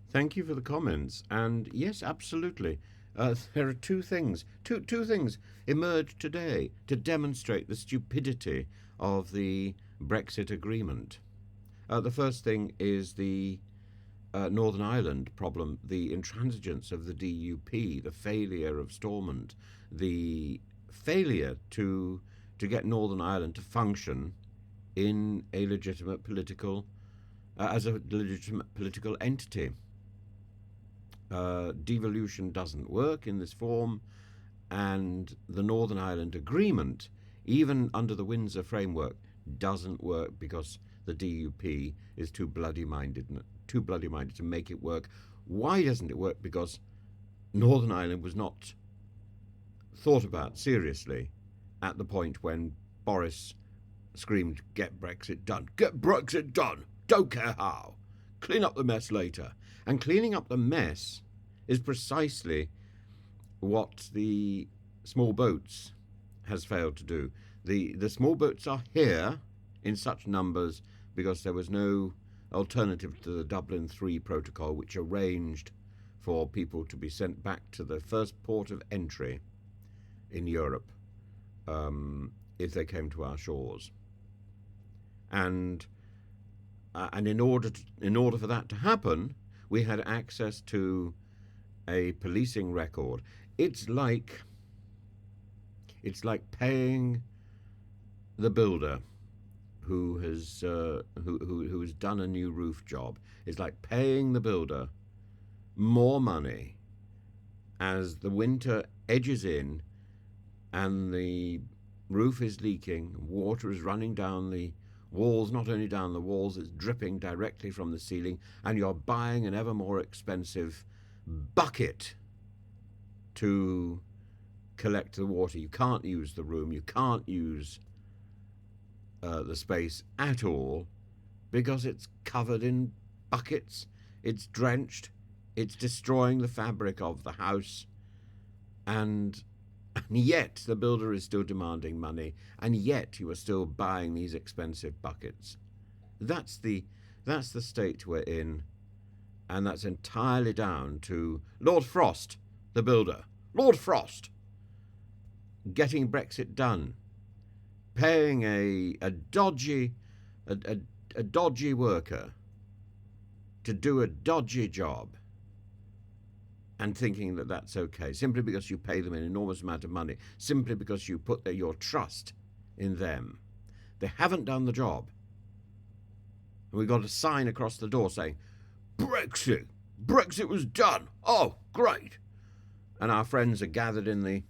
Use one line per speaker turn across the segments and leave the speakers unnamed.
Thank you for the comments. And yes, absolutely. There are two things emerged today to demonstrate the stupidity of the Brexit agreement. The first thing is the Northern Ireland problem, the intransigence of the DUP, the failure of Stormont, the failure to get Northern Ireland to function in a legitimate political as a legitimate political entity. Devolution doesn't work in this form, and the Northern Ireland Agreement, even under the Windsor framework, doesn't work because the DUP is too bloody minded to make it work. Why doesn't it work? Because Northern Ireland was not thought about seriously at the point when Boris screamed, "Get Brexit done! Get Brexit done! Don't care how! Clean up the mess later." And cleaning up the mess is precisely what the small boats has failed to do. The small boats are here in such numbers because there was no alternative to the Dublin 3 protocol, which arranged for people to be sent back to the first port of entry in Europe if they came to our shores. And in order for that to happen, we had access to a policing record. It's like paying the builder who has done a new roof job. It's like paying the builder more money as the winter edges in and the roof is leaking, water is running down the walls, not only down the walls, it's dripping directly from the ceiling, and you're buying an ever more expensive bucket to collect the water. You can't use the room, you can't use the space at all because it's covered in buckets, it's drenched, it's destroying the fabric of the house, and yet the builder is still demanding money, and yet you are still buying these expensive buckets. That's the state we're in, and that's entirely down to Lord Frost, the builder. Lord Frost getting Brexit done, paying a dodgy worker to do a dodgy job, and thinking that that's okay, simply because you pay them an enormous amount of money, simply because you put your trust in them. They haven't done the job. And we've got a sign across the door saying, "Brexit! Brexit was done! Oh, great!" And our friends are gathered in the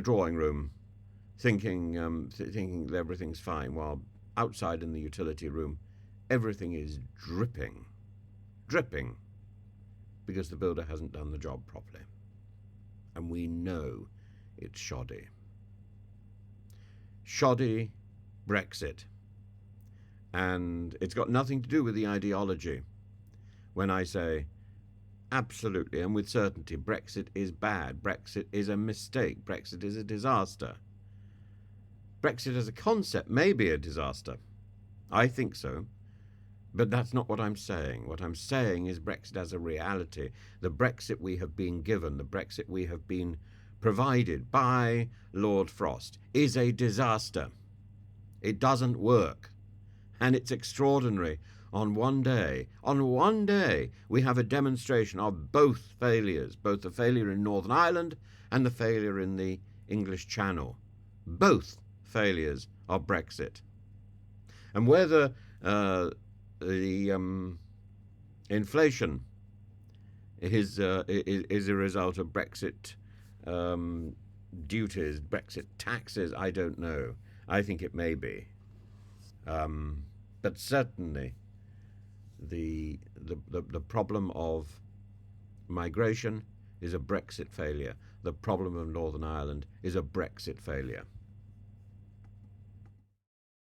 drawing room, thinking that everything's fine, while outside in the utility room, everything is dripping, because the builder hasn't done the job properly. And we know it's shoddy. Shoddy Brexit. And it's got nothing to do with the ideology when I say absolutely and with certainty Brexit is bad, Brexit is a mistake, Brexit is a disaster. Brexit as a concept may be a disaster. I think so. But that's not what I'm saying. What I'm saying is Brexit as a reality. The Brexit we have been given, the Brexit we have been provided by Lord Frost, is a disaster. It doesn't work. And it's extraordinary. On one day, we have a demonstration of both failures, both the failure in Northern Ireland and the failure in the English Channel. Both failures of Brexit. And whether the inflation is a result of Brexit duties, Brexit taxes, I don't know. I think it may be. But certainly the problem of migration is a Brexit failure. The problem of Northern Ireland is a Brexit failure.